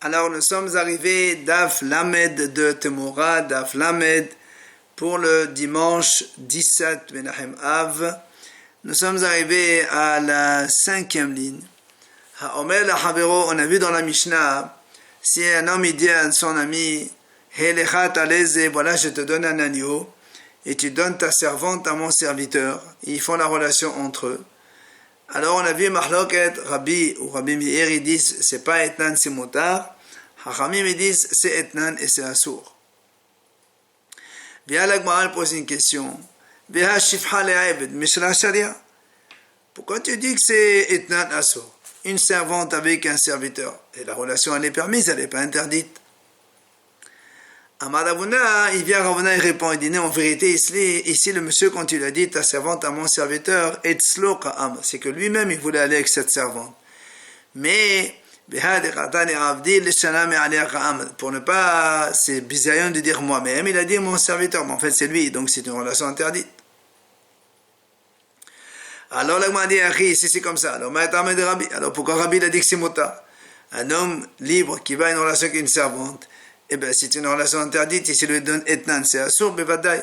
Alors nous sommes arrivés Daf Lamed de Temura, Daf Lamed pour le dimanche 17 Menahem Av. Nous sommes arrivés à la 5e ligne. Ha'omer la Havero, on a vu dans la Mishnah, si un homme il dit à son ami, Helechat aleze, voilà je te donne un agneau, et tu donnes ta servante à mon serviteur. Ils font la relation entre eux. Alors on a vu Mahloket, Rabbi ou Rabbi Meir, ils disent c'est pas Etnan, c'est Motar. Hachamim ils disent c'est Etnan et c'est Assour. Via l'Agmaral pose une question. Via Shifha le'aibed, Mishra Sharia. Pourquoi tu dis que c'est Etnan Assour? Une servante avec un serviteur. Et la relation elle est permise, elle n'est pas interdite. Amar Ravuna, il vient Ravuna, il répond, il dit non, en vérité, ici le monsieur, quand il a dit ta servante à mon serviteur, c'est que lui-même il voulait aller avec cette servante. Mais, pour ne pas, c'est bizarre de dire moi-même, il a dit mon serviteur, mais en fait c'est lui, donc c'est une relation interdite. Alors là, m'a dit, si c'est comme ça, alors pourquoi Rabbi a dit que c'est mota? Un homme libre qui va à une relation avec une servante, eh bien, c'est une relation interdite, et s'il lui donne Etnan, c'est Assour, Bevadai.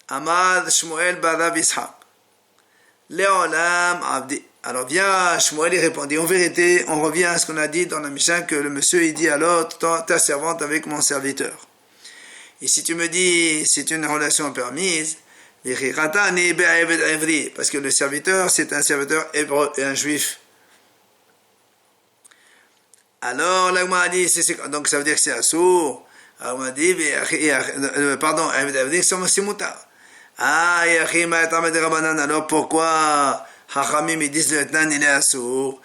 Amad Shmuel Barav Ishaq. Leolam Abdi. Alors, vient Shmuel, il répondit, en vérité, on revient à ce qu'on a dit dans la Mishnah, que le monsieur, il dit à l'autre, ta servante avec mon serviteur. Et si tu me dis, c'est une relation permise, parce que le serviteur, c'est un serviteur hébreu et un juif. Alors, là, on m'a dit, donc ça veut dire que c'est Assour. Alors, on m'a dit, pardon, c'est Moutar. Ah, alors pourquoi Hachamim ils disent le Etnan il est Assour?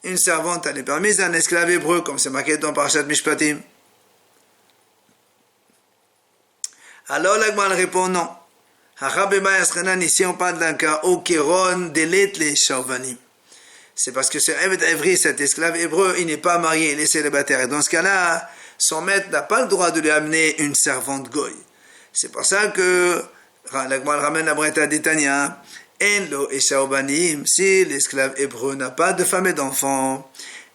Une servante, elle est permise à un esclave hébreu, comme c'est marqué dans Parashat Mishpatim. Alors, là, on répond non. Ici, on parle d'un cas au Kéron, délet les Shavanim. C'est parce que ce Eved Evri, cet esclave hébreu, il n'est pas marié, il est célibataire. Et dans ce cas-là, son maître n'a pas le droit de lui amener une servante goy. C'est pour ça que l'Agmal ramène la Breta d'Etania. En lo eshaobanim, si l'esclave hébreu n'a pas de femme et d'enfant,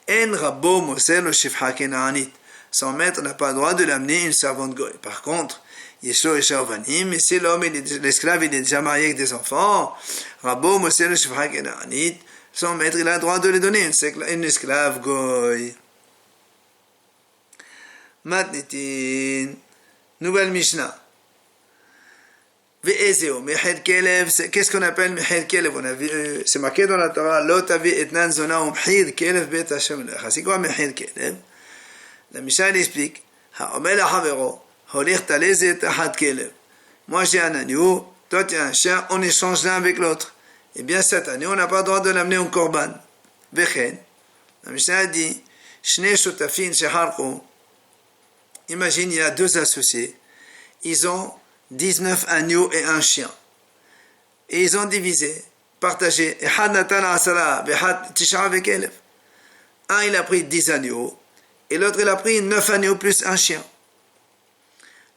en rabbo mosel lo shifha kenaanit. Son maître n'a pas le droit de lui amener une servante goy. Par contre, Yesho eshaobanim, et si l'homme, l'esclave, il est déjà marié avec des enfants, rabbo mosel lo shifha kenaanit, son maître, il a le droit de lui donner une esclave goy. Matnitin, nouvelle Mishnah. Ve'ezeo, Mehed Kelev, qu'est-ce qu'on appelle Mehed Kelev? C'est marqué dans la Torah, Lotavi etnan zona umhid Kelev bet Hashem lecha. C'est quoi Mehed Kelev? La Mishnah explique, Ha'omel ha'havero, holich taleze tahat Kelev. Moi j'ai un agneau, toi tu as un chien, on échange l'un avec l'autre. Eh bien, cette année, on n'a pas le droit de l'amener en korban. Vechen, la Mishnah dit, Shne shotafin sheharko. Imagine, il y a deux associés. Ils ont 19 agneaux et un chien. Et ils ont divisé, partagé. Un, il a pris 10 agneaux. Et l'autre, il a pris 9 agneaux plus un chien.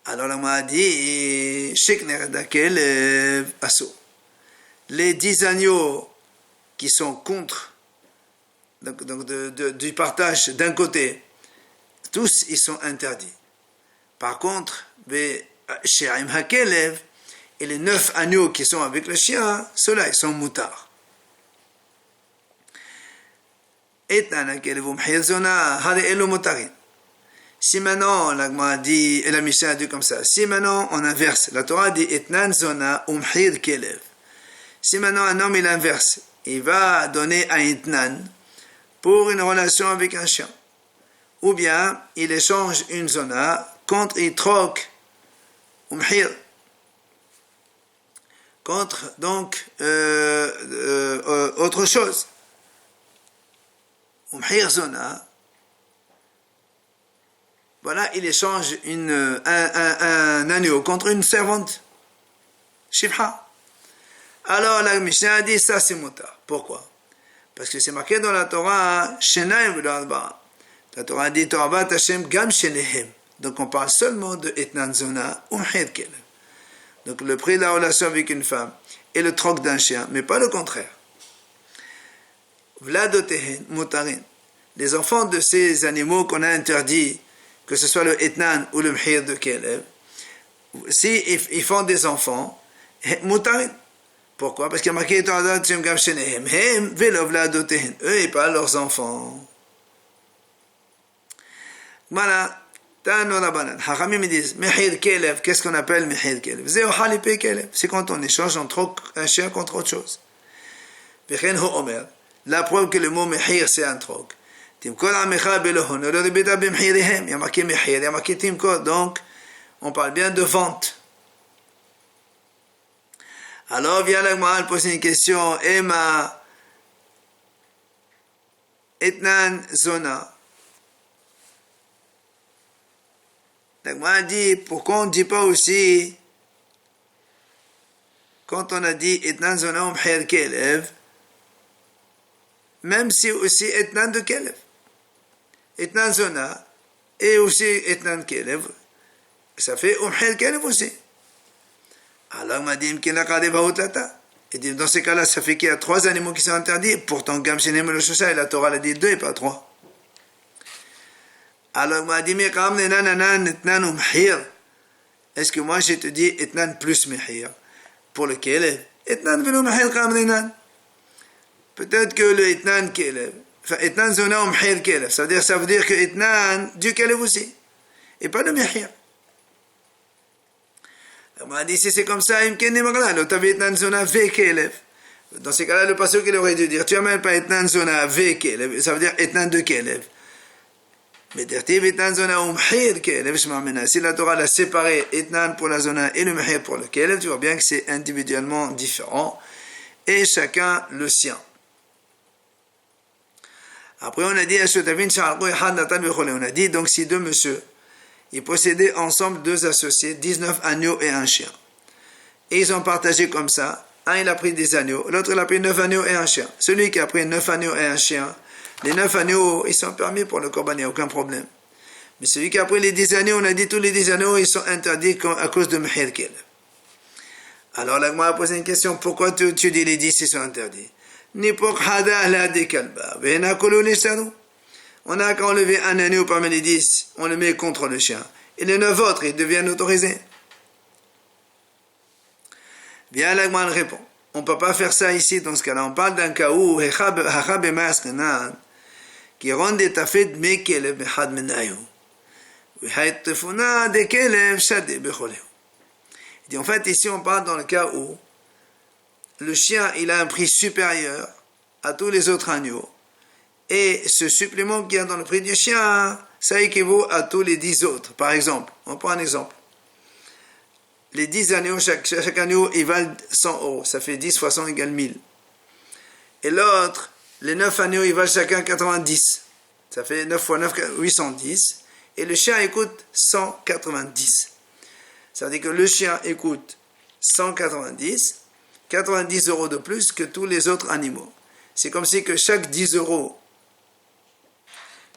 Alors, la m'a dit, Shekner dakel asso. Les 10 agneaux qui sont contre du partage d'un côté, tous ils sont interdits. Par contre, et les 9 agneaux qui sont avec le chien, ceux-là ils sont moutards. Si maintenant, l'Agma dit, et la Mishnah dit comme ça, si maintenant on inverse, la Torah dit etnan zona umhir kelev. Si maintenant un homme il inverse, il va donner un itnan pour une relation avec un chien, ou bien il échange une zona contre, il troque umhir contre donc autre chose. Umhir zona, voilà, il échange un agneau contre une servante, shifha. Alors la Mishnah a dit ça c'est moutar. Pourquoi? Parce que c'est marqué dans la Torah, Shenaim v'lo-arba'a. La Torah dit Torah Hashem gam shenehem. Donc on parle seulement de etnan zona umhed kelev. Donc le prix de la relation avec une femme et le troc d'un chien, mais pas le contraire. Vladotehen mutarin. Les enfants de ces animaux qu'on a interdits, que ce soit le etnan ou le mhir de Kelev, si ils font des enfants, mutarin. Pourquoi? Parce qu'il y a marqué eux et pas leurs enfants. Voilà. Hachamim me disent, Mehir Kelev, qu'est-ce qu'on appelle Mehir Kelev? C'est quand on échange entre un chien contre autre chose. La preuve que le mot Mehir c'est un troc. Il y a marqué Mehir, il y a marqué Timkod, donc on parle bien de vente. Alors vient la Gemara poser une question, Ema Etnan Zona. La Gemara dit, pourquoi on ne dit pas aussi, quand on a dit Etnan Zona ou Mhir Kelev, même si aussi Etnan de Kelev. Etnan Zona et aussi Etnan Kelev, ça fait Mhir Kelev aussi. Alors, m'a dit, et dit, dans ces cas-là, ça fait qu'il y a 3 animaux qui sont interdits. Pourtant, Gam Shenem le Shosha, et la Torah l'a dit 2 et pas 3. Alors, m'a dit, est-ce que moi, je te dis Etnan plus Mehir? Pour le Kelev, Etnan velo Mehir Kam Nenan. Peut-être que le Etnan Kelev, enfin, Etnan Zona ou Mehir Kelev, ça veut dire que Etnan du Kelev aussi, et pas le Mehir. On m'a dit, si c'est comme ça, dans ces cas-là, le pasteur qu'il aurait dû dire, tu n'amènes pas Etnan Zona ve Kelev, ça veut dire Etnan de Kelev. Mais Dertiv Etnan Zona ou Mhir Kelev, si la Torah l'a séparé, Etnan pour la Zona et le Mhir pour le Kelev, tu vois bien que c'est individuellement différent, et chacun le sien. Après, on a dit, on a dit, donc si 2 messieurs, ils possédaient ensemble 2 associés, 19 agneaux et un chien. Et ils ont partagé comme ça. Un, il a pris 10 agneaux, l'autre, il a pris 9 agneaux et un chien. Celui qui a pris 9 agneaux et un chien, les 9 agneaux, ils sont permis pour le korban, il n'y a aucun problème. Mais celui qui a pris les 10 agneaux, on a dit tous les 10 agneaux, ils sont interdits à cause de Mehir Kelev. Alors, la Gemara a posé une question, pourquoi tu dis les 10, ils sont interdits? Ni pour Hada la de Kalba, Vena Kolo Nisharu. On n'a qu'à enlever un agneau parmi les 10, on le met contre le chien. Et les 9 autres, ils deviennent autorisés. Bien, la Gemara répond. On ne peut pas faire ça ici, dans ce cas-là. On parle d'un cas où, qui rend des tafet de Kelev behad menayu. Il dit, en fait, ici, on parle dans le cas où le chien, il a un prix supérieur à tous les autres agneaux. Et ce supplément qu'il y a dans le prix du chien, ça équivaut à tous les 10 autres. Par exemple, on prend un exemple. Les 10 agneaux, chaque agneau, ils valent 100 euros. Ça fait 10 fois 100 égale 1000. Et l'autre, les 9 agneaux, ils valent chacun 90. Ça fait 9 fois 9, 810. Et le chien, il coûte 190. Ça veut dire que le chien, il coûte 190, 90 euros de plus que tous les autres animaux. C'est comme si que chaque 10 euros,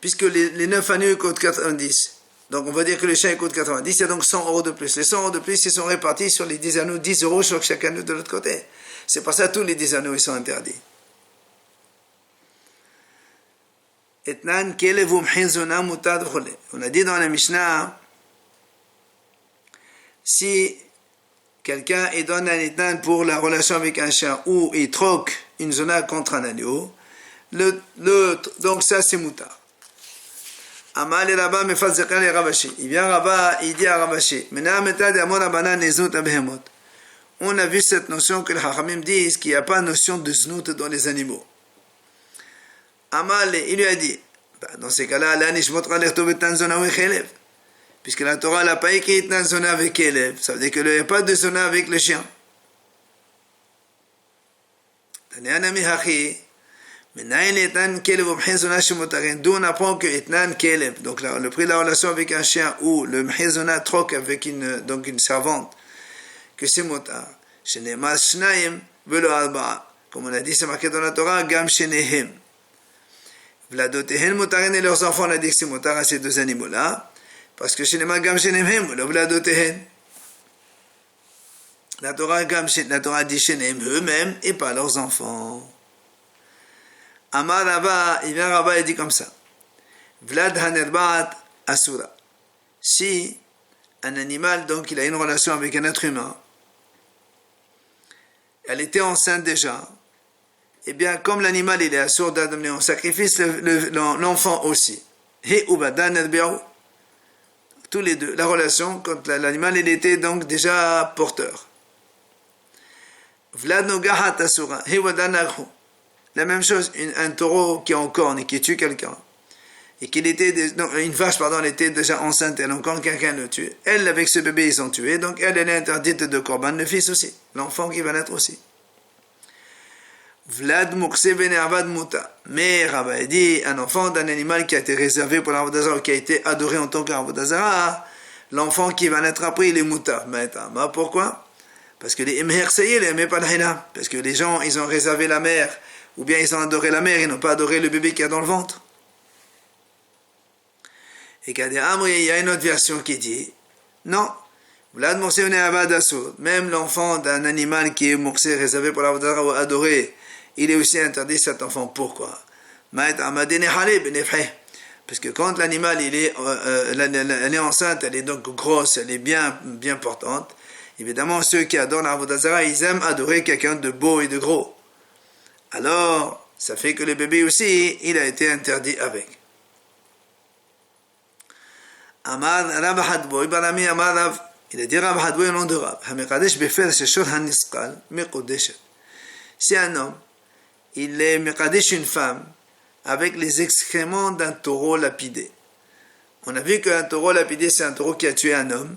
puisque les 9 agneaux coûtent 90, donc on va dire que le chien coûte 90, il y a donc 100 euros de plus. Les 100 euros de plus, ils sont répartis sur les 10 agneaux, 10 euros sur chaque agneau de l'autre côté. C'est pour ça que tous les 10 agneaux, ils sont interdits. On a dit dans la Mishnah, si quelqu'un donne un etnan pour la relation avec un chien, ou il troque une zona contre un agneau, donc ça c'est moutar. Amal et Rabba me fasse zekal et Rabashi. Il vient Rabba, il dit à Rabashi, on a vu cette notion que les Hachamim disent qu'il n'y a pas de notion de znout dans les animaux. Amal, il lui a dit, dans ces cas-là, puisque la Torah n'a pas écrit une zona avec Kelev, ça veut dire qu'il n'y a pas de zona avec le chien. D'où on apprend que Etnan Kelev, donc le prix de la relation avec un chien, ou le Mhezona troque avec une servante, que c'est motar. Comme on a dit, c'est marqué dans la Torah, Gam Shenehem. Vladotehen Motaren et leurs enfants, on a dit que c'est motar à ces 2 animaux-là, parce que Shenema Gam Shenehem, le Vladotehen. La Torah dit Shenehem eux-mêmes et pas leurs enfants. Amar Rabba, il vient Rabba et dit comme ça. Vlad hanerbat asura. Si un animal, donc, il a une relation avec un être humain, elle était enceinte déjà, eh bien, comme l'animal, il est assourd d'amener en sacrifice l'enfant aussi. He ubada nerbiahu. Tous les deux, la relation, quand l'animal, il était donc déjà porteur. Vlad nogahat asura. He ubada narhu. La même chose, un taureau qui est en corne et qui tue quelqu'un, et qu'il était, non, une vache, pardon, elle était déjà enceinte, elle encore quelqu'un le tue. Elle, avec ce bébé, ils sont tués, donc elle est interdite de korban, le fils aussi, l'enfant qui va naître aussi. Vlad mukse bene'avad muta. Mais Rabba dit, un enfant d'un animal qui a été réservé pour l'Avodazara, ou qui a été adoré en tant qu'Avodazara, l'enfant qui va naître après, il est muta. Pourquoi? Parce que les imher seyel aimaient pas l'hina. Parce que les gens, ils ont réservé la mère, ou bien ils ont adoré la mère, ils n'ont pas adoré le bébé qu'il y a dans le ventre. Et qu'il y a une autre version qui dit, non, Vlad mukse bene'avad asur. Même l'enfant d'un animal qui est mukse, réservé pour l'Avodazara ou adoré, il est aussi interdit cet enfant. Pourquoi? Parce que quand l'animal elle est enceinte, elle est donc grosse, elle est bien portante. Évidemment, ceux qui adorent l'Avodazara, ils aiment adorer quelqu'un de beau et de gros. Alors, ça fait que le bébé aussi, il a été interdit avec. Amar Rav Hadboy, Barami Amar Rav, il a dit Rav Hadboy au nom de Rav. Si un homme, il est mekadesh une femme avec les excréments d'un taureau lapidé. On a vu qu'un taureau lapidé, c'est un taureau qui a tué un homme.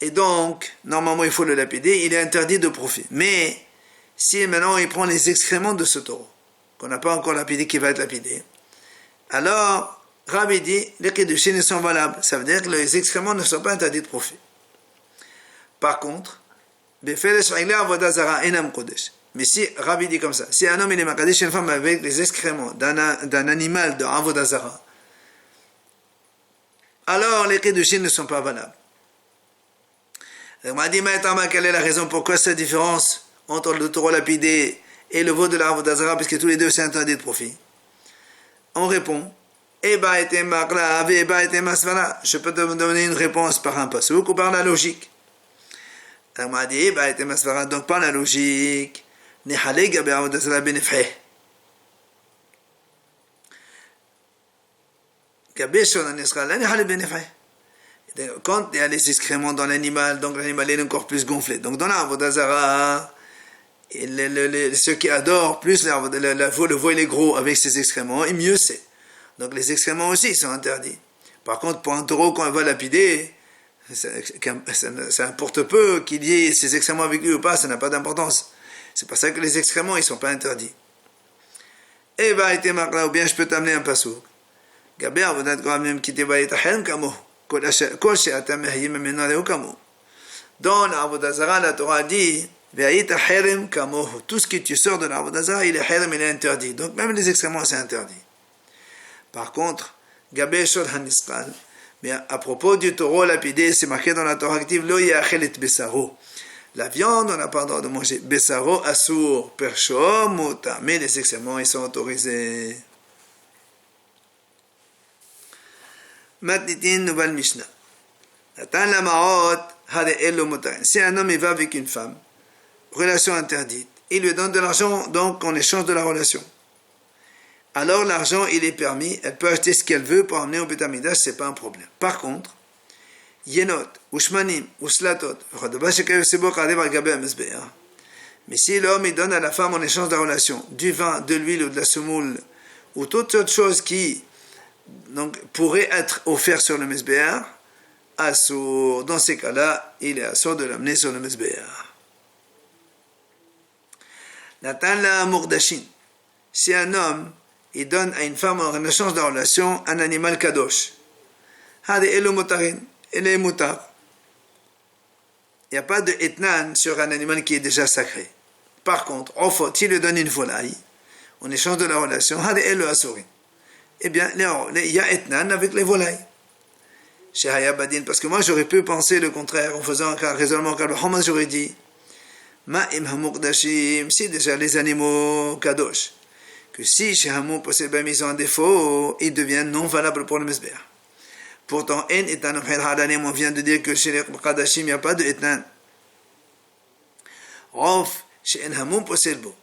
Et donc, normalement, il faut le lapider, il est interdit de profit. Mais, si maintenant il prend les excréments de ce taureau, qu'on n'a pas encore lapidé, qui va être lapidé, alors, Rabbi dit, les kedushin sont valables. Ça veut dire que les excréments ne sont pas interdits de profit. Par contre, beferesh ragla avodazara enam kodesh. Mais si, Rabbi dit comme ça, si un homme il est makadesh une femme avec les excréments d'un animal de Avodazara, alors les kedushin ne sont pas valables. On m'a dit maintenant quelle est la raison pourquoi cette différence entre le taureau lapidé et le veau de l'Avodazara, puisque tous les deux c'est interdit de profit. On répond, je peux te donner une réponse par un pasuk ou par la logique. On m'a dit, donc par la logique, quand il y a les excréments dans l'animal, donc l'animal est encore plus gonflé. Donc dans l'Avodazara, ceux qui adorent plus le veau il est gros avec ses excréments, et mieux c'est. Donc les excréments aussi sont interdits. Par contre, pour un taureau, quand on va lapider, ça importe peu qu'il y ait ses excréments avec lui ou pas, ça n'a pas d'importance. C'est pour ça que les excréments, ils ne sont pas interdits. Et va être marqué, ou bien je peux t'amener un pasouk. Gaber, vous n'êtes quand même quitté va être helm kamo. Dans l'Avodazara, la Torah dit, tout ce qui tu sors de l'Avodazara, il est helm, il est interdit. Donc même les excréments, c'est interdit. Par contre, Gaber Shod Haniskal, mais à propos du taureau lapidé, c'est marqué dans la Torah active, Lo Yachelet Besaro. La viande, on n'a pas le droit de manger. Besaro, Asur, Percho, Mota. Mais les excréments, ils sont autorisés. Matnitin, nouvelle Mishnah. Natan la Maot, Hade Elo Motarin. Si un homme il va avec une femme, relation interdite, il lui donne de l'argent, donc en échange de la relation. Alors l'argent, il est permis, elle peut acheter ce qu'elle veut pour emmener au Beth Amikdash, c'est pas un problème. Par contre, Yenot, Ushmanim, Uslatot, mais si l'homme il donne à la femme en échange de la relation du vin, de l'huile ou de la semoule, ou toute autre chose qui donc, pourrait être offert sur le Mizbeah, dans ces cas-là, il est assourd de l'amener sur le Mizbeah. Natan la Murdashin. Si un homme il donne à une femme en échange de la relation un animal kadosh, Hade elu motarin. Il est moutar. Il n'y a pas de etnan sur un animal qui est déjà sacré. Par contre, s'il lui donne une volaille, en échange de la relation, eh bien, il y a etnan avec les volailles. Chez Hayabadin, parce que moi j'aurais pu penser le contraire, en faisant un raisonnement car le Hamas j'aurais dit, Ma'im hamukdashim, si déjà les animaux kadosh, que si chez Hamoum possède Baim ils ont un défaut, ils deviennent non valables pour le Mizbeach. Pourtant, En Etan Hadanim, on vient de dire que chez les Kadashim, il n'y a pas de Etan. Rof, chez En Hamoum possède beau.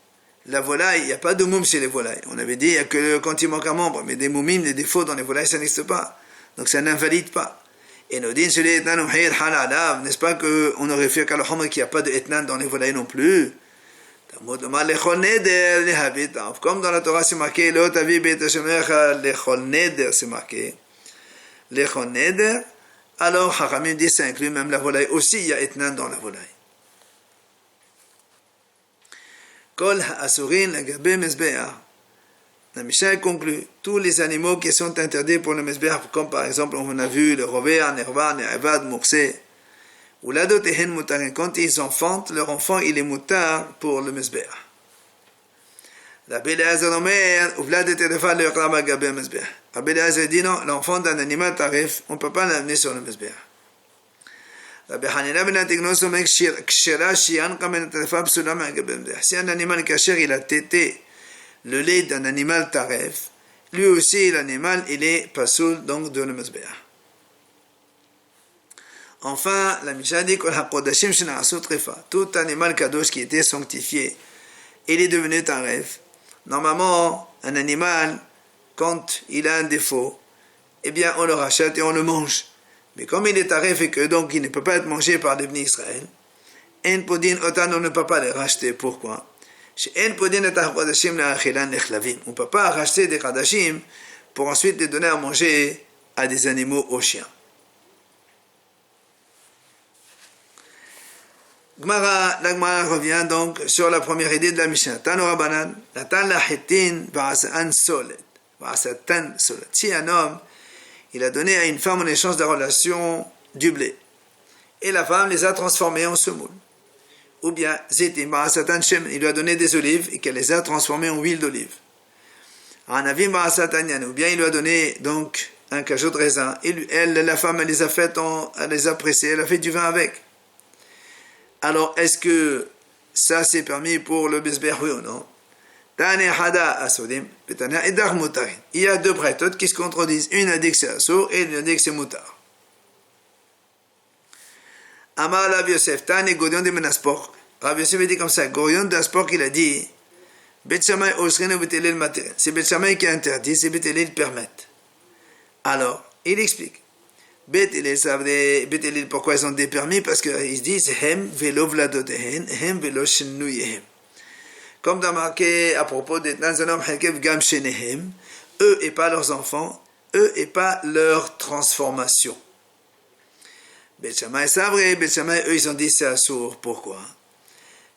La volaille, il n'y a pas de moum chez les volailles. On avait dit que quand il manque un membre, mais des moumim, des défauts dans les volailles, ça n'existe pas. Donc ça n'invalide pas. Et nous disons, n'est-ce pas qu'on aurait fait qu'à qu'il n'y a pas de etnan dans les volailles non plus. Comme dans la Torah c'est marqué, c'est marqué. Lechol neder, alors Haramim dit ça inclut même la volaille aussi, il y a etnan dans la volaille. Kol ha'asurin lagabe mezbeach. La Mishnah conclut, tous les animaux qui sont interdits pour le Mizbeach, comme par exemple on a vu le Rovea, Nerva, Ne'avad, Moursé, ou l'adotehen mutarin, quand ils enfantent, leur enfant il est mutar pour le Mizbeach. Rabbi Eliezer Omer, ou v'ladeterefa le Rama Gabe Mizbeach. Rabbi Eliezer dit non, l'enfant d'un animal tarif, on ne peut pas l'amener sur le Mizbeach. Rabbi Hanina ben Atignos Omer, kshera shian kamen terefa psula ma Gabe Mizbeach. Si un animal kasher il a tété le lait d'un animal taref, lui aussi l'animal il est pasoul donc de le Mizbeach. Enfin, la Mishnah dit tout animal kadosh qui était sanctifié, il est devenu taref. Normalement, un animal, quand il a un défaut, eh bien on le rachète et on le mange. Mais comme il est taref et que donc il ne peut pas être mangé par les Bnei Israël, on ne peut pas les racheter. Pourquoi? On ne peut pas racheter des Kadashim pour ensuite les donner à manger à des animaux aux chiens. La Gemara revient donc sur la première idée de la Mishnah. Tano Rabbanan, Natan la Hitin va'asatan solet. Si un homme, il a donné à une femme en échange de relation du blé, et la femme les a transformés en semoule. Ou bien, il lui a donné des olives et qu'elle les a transformées en huile d'olive. Ou bien il lui a donné donc un cajot de raisin, et la femme, elle les a pressés, elle a fait du vin avec. Alors, est-ce que ça c'est permis pour le Mizbeach, oui ou non? Il y a deux braïtot qui se contredisent. Une a dit que c'est assour et une a dit que c'est mutar. Amar Rav Yosef, Tane Gorion de Menaspor. Rav Yosef a dit comme ça, Gorion d'Aspor il a dit, Bet Shammai osrenu betelel materen. C'est Bet Shammai qui a interdit, c'est betelel permettent. Alors, il explique. Bet-Elil, pourquoi ils ont des permis? Parce qu'ils disent Hem velo vladotehen, Hem velo shenuyehem. Comme dans marqué à propos des Nazanom Helkev Gam Shenehem, eux et pas leurs enfants, eux et pas leur transformation. Bet Shammai, c'est vrai, Bet Shammai, eux ils ont dit c'est assour. Pourquoi?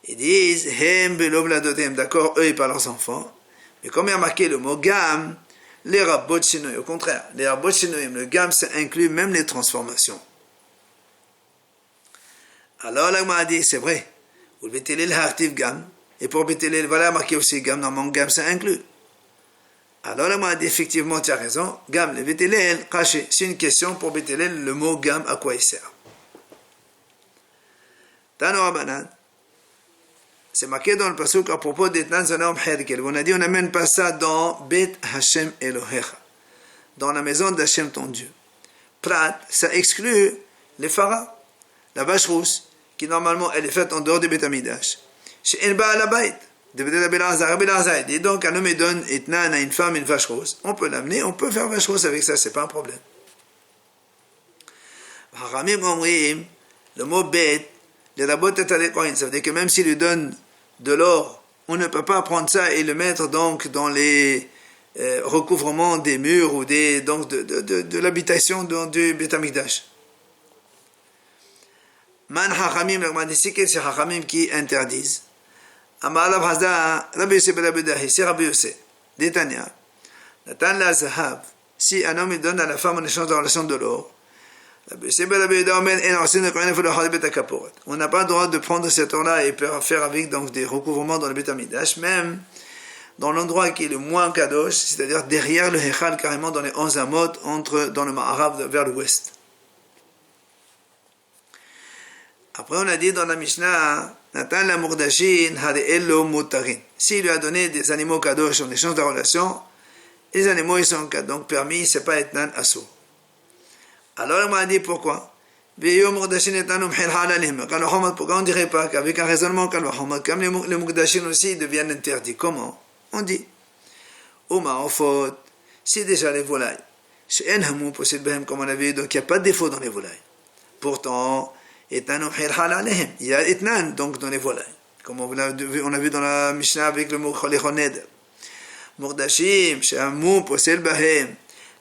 Ils disent Hem velo vladotehen, d'accord, eux et pas leurs enfants. Mais comme il y a marqué le mot Gam, les rabot shinoim, au contraire, les rabot shinoim, le gam, ça inclut même les transformations. Alors, là, on m'a dit, c'est vrai, ou le betelil hartiv gam, et pour betelil, voilà, marqué aussi gam, normalement, gam, ça inclut. Alors, là, on m'a dit, effectivement, tu as raison, gam, le betelil, caché, c'est une question pour betelil, le mot gam, à quoi il sert. Tano Rabbanan, c'est marqué dans le pasuk à propos d'Etnan Zanom Herkel. On a dit, on n'amène pas ça dans Bet Hashem Elohecha, dans la maison d'Hashem ton Dieu. Prat, ça exclut les pharaons, la vache rousse, qui normalement elle est faite en dehors du Bet Amidash. Chez Elba à la Baït, de Bet Abelazar, et donc un homme donne Etnan à une femme une vache rousse. On peut l'amener, on peut faire vache rousse avec ça, c'est pas un problème. Haramim Omrim, le mot Bet, les rabot et alekoin, ça veut dire que même s'il lui donne de l'or, on ne peut pas prendre ça et le mettre donc dans les recouvrements des murs ou donc de l'habitation du Beit Hamikdash. Man hachamim, c'est que c'est hachamim qui interdisent. Amar Rav Hazda, Rabbi Yosef ben Rabbi Dahi, c'est Rabbi Yosef, d'Etania. Natan la zahav, si un homme donne à la femme en échange de la relation de l'or, on n'a pas le droit de prendre cet or-là et faire avec donc des recouvrements dans le Beit Hamikdash, même dans l'endroit qui est le moins kadosh, c'est-à-dire derrière le Hechal, carrément dans les 11 amot, dans le Ma'arav vers l'ouest. Après on a dit dans la Mishnah Natan la murdashin hade'ello mutarin. S'il lui a donné des animaux kadosh en échange de la relation, les animaux ils sont donc permis, c'est pas etnan assour. Alors il m'a dit pourquoi? Pourquoi on ne dirait pas qu'avec un raisonnement comme les mukdashin aussi deviennent interdits? Comment? On dit si déjà les volailles, comme on a vu, donc il n'y a pas de défaut dans les volailles. Pourtant, il y a etnan donc dans les volailles. Comme on a vu dans la Mishnah avec le mot cholechoned. Murdashim, Shamu, Posel Bahem.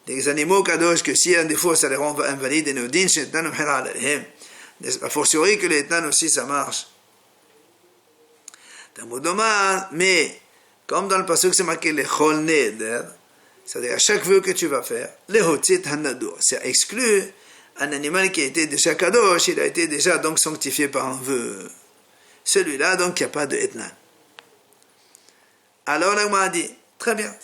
Les animaux kadosh que s'il y a un défaut, ça les rend invalides et nous dit, a fortiori que les etnan aussi ça marche. Mais, comme dans le passage c'est marqué les chol neder, c'est-à-dire à chaque vœu que tu vas faire, les hotzit hanadur, c'est exclu un animal qui a été déjà kadosh, il a été déjà donc sanctifié par un vœu. Celui-là, donc, il n'y a pas de etnan. Alors, là, on m'a dit, très bien.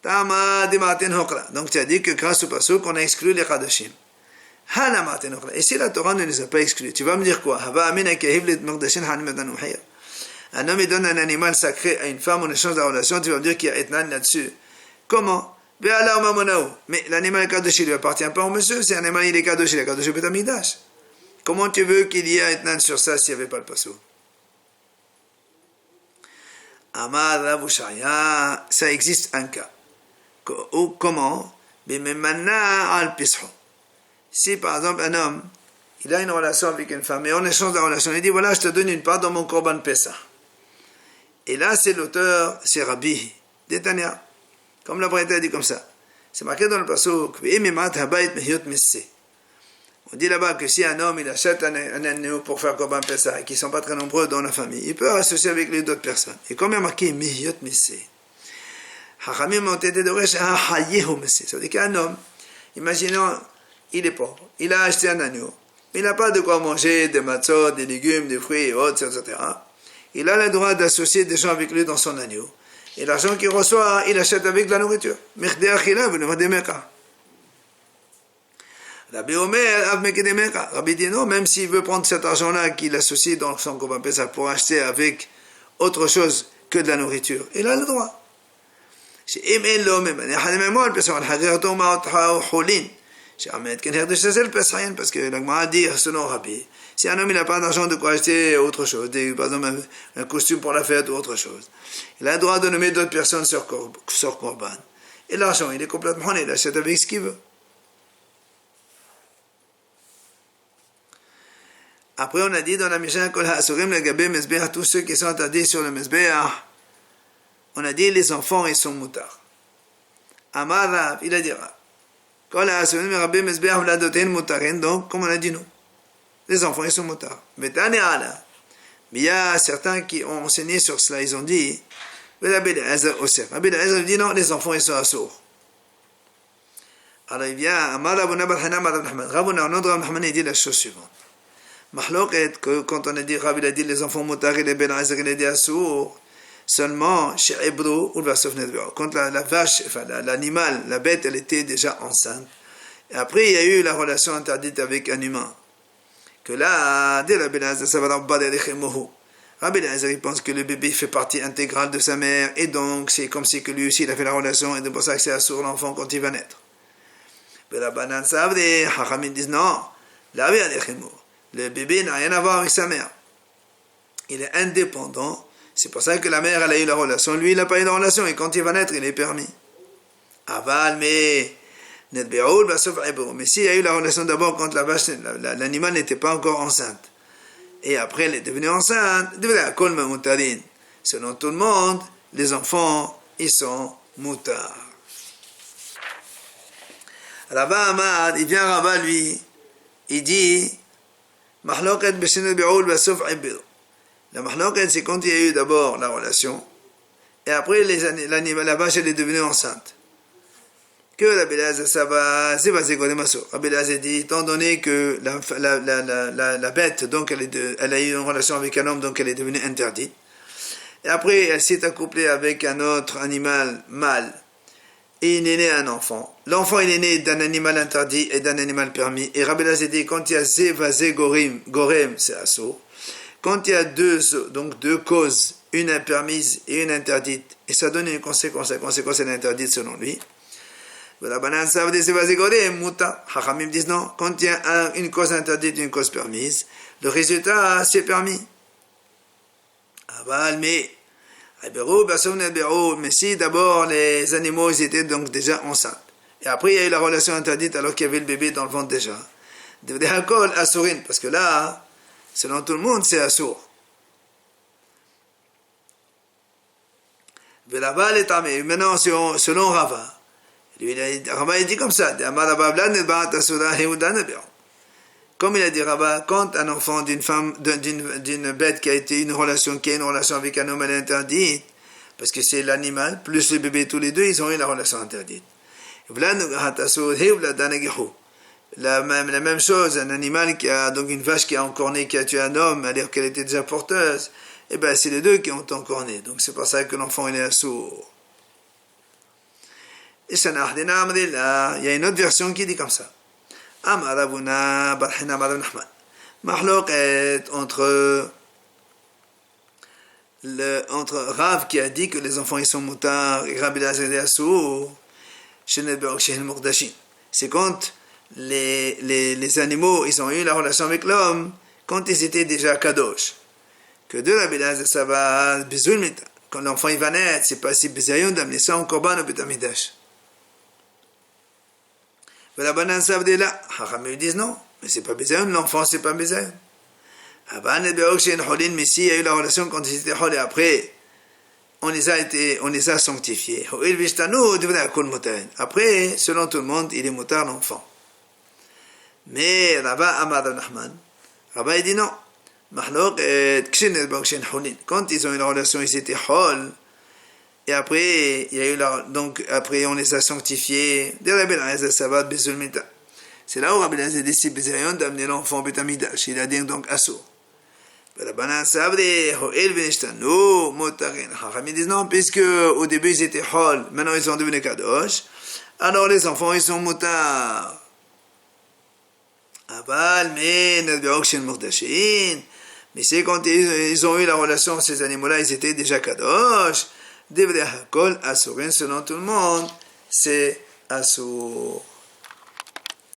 Donc, tu as dit que grâce au passage, on a exclu les kadoshim. Et si la Torah ne les a pas exclus, tu vas me dire quoi? Un homme, il donne un animal sacré à une femme en échange de la relation, tu vas me dire qu'il y a etnan là-dessus. Comment? Mais l'animal kadosh, il ne lui appartient pas au monsieur, c'est un animal, il est kadosh, il est kadosh Beit Hamikdash. Comment tu veux qu'il y ait etnan sur ça s'il n'y avait pas le passage? Amar Rav Ushaya, ça existe un cas. Comment? Si par exemple un homme, il a une relation avec une femme, et en échange de la relation, il dit voilà, je te donne une part dans mon korban Pessah. Et là, c'est l'auteur, c'est Rabbi Netanya. Comme la Braïta dit comme ça. C'est marqué dans le pasuk, on dit là-bas que si un homme il achète un agneau pour faire korban Pessah et qu'ils ne sont pas très nombreux dans la famille, il peut associer avec les d'autres personnes. Et comme il y a marqué Mihiyot Missé, Hachamim ont été d'Oresh Hayehu Missé. Ça veut dire qu'un homme, imaginons, il est pauvre, il a acheté un agneau, il n'a pas de quoi manger des matzot, des légumes, des fruits et autres, etc. Il a le droit d'associer des gens avec lui dans son agneau. Et l'argent qu'il reçoit, il achète avec de la nourriture. Mechdé Achila, vous ne Meka. Rabbi Omer, Rabbi dit non, même s'il veut prendre cet argent-là qu'il associe dans son korban Pessah pour acheter avec autre chose que de la nourriture, il a le droit. Parce que la Gemara dit, selon Rabbi, si un homme n'a pas d'argent de quoi acheter autre chose, par exemple un costume pour la fête ou autre chose, il a le droit de nommer d'autres personnes sur korban. Et l'argent, il est complètement, il achète avec ce qu'il veut. Après, on a dit dans la Mishnah, tous ceux qui sont interdits sur le Mezbeah, on a dit les enfants, ils sont moutards. Amar Rav, il a dit Rav. Donc, comme on a dit nous, les enfants, ils sont moutards. Mais il y a certains qui ont enseigné sur cela, ils ont dit, Rabbi Eliezer dit non, les enfants, ils sont assourds. Alors il vient, Amar Rabuna Barhana, Rabuna Barhana, il dit la chose suivante. Mahloket, quand on a dit, Rabbi a dit les enfants moutards et les Ben Eliezer, il a dit assourds, seulement chez Hébreu ou le quand la vache, enfin l'animal, la bête, elle était déjà enceinte. Et après, il y a eu la relation interdite avec un humain. Que là, dès Rabbi Eliezer, ça va dans Rabbi Eliezer, il pense que le bébé fait partie intégrale de sa mère, et donc c'est comme si que lui aussi il a fait la relation, et c'est pour ça que c'est assourd l'enfant quand il va naître. Mais la banane savent, les Hachamim disent non, le bébé n'a rien à voir avec sa mère. Il est indépendant. C'est pour ça que la mère, elle a eu la relation. Lui, il n'a pas eu de relation. Et quand il va naître, il est permis. Aval, mais s'il y a eu la relation d'abord quand la vache, l'animal n'était pas encore enceinte. Et après, elle est devenue enceinte. Selon tout le monde, les enfants, ils sont moutards. Rabba Ahmad, il vient Rabba, lui, il dit, Mahloket b'shinut bi'ul v'asuf ibir. La mahloket, c'est quand il y a eu d'abord la relation, et après la vache elle est devenue enceinte. Que Rabbi Eliezer, ça va, c'est basé sur les massos. Rabbi Eliezer dit, étant donné que la bête, donc elle a eu une relation avec un homme, donc elle est devenue interdite. Et après, elle s'est accouplée avec un autre animal mâle, et il est né un enfant. L'enfant, il est né d'un animal interdit et d'un animal permis. Et Rabbi Eliezer dit, quand il y a Zeva, Gorem, c'est assourd. Quand il y a deux causes, une permise et une interdite, et ça donne une conséquence, la conséquence est interdite selon lui. Hachamim disent non, quand il y a une cause interdite et une cause permise, le résultat c'est permis. Mais si d'abord les animaux ils étaient donc déjà enceintes, et après il y a eu la relation interdite alors qu'il y avait le bébé dans le ventre déjà, parce que là, selon tout le monde, c'est assour. Maintenant, selon Rava, Rava il dit comme ça, comme il a dit Rava, quand un enfant d'une femme, d'une bête qui a été une relation avec un homme, elle est interdite, parce que c'est l'animal, plus le bébé, tous les deux, ils ont eu la relation interdite. La même chose, un animal qui a, donc une vache qui a encorné, qui a tué un homme, alors qu'elle était déjà porteuse, et bien c'est les deux qui ont encorné, donc c'est pour ça que l'enfant il est assourd. Et il y a une autre version qui dit comme ça. Entre Rav qui a dit que les enfants ils sont moutards et Rabbi Elazar est assourd, c'est quand les animaux ils ont eu la relation avec l'homme quand ils étaient déjà kadosh. Que de Rabbi Elazar ça va besoin quand l'enfant il va naître, c'est pas si besoin d'amener ça en korban au Beth Amikdash. La banane savent de là. Hachamim disent non, mais c'est pas besoin, l'enfant c'est pas besoin. Mais si il y a eu la relation quand ils étaient hol et après, on les a sanctifiés. Après, selon tout le monde, il est motard l'enfant. Mais Rava il dit non. Quand ils ont eu la relation, ils étaient hol. Et après, il y a eu donc après on les a sanctifiés. C'est là où Rabbi Elazar décide d'amener l'enfant au Beth Amikdash. Il a dit donc assour. Ils disent non, puisque au début ils étaient hol, maintenant ils sont devenus kadosh, alors les enfants ils sont motards. Mais c'est quand ils ont eu la relation, ces animaux-là, ils étaient déjà kadosh. Selon tout le monde, c'est assour.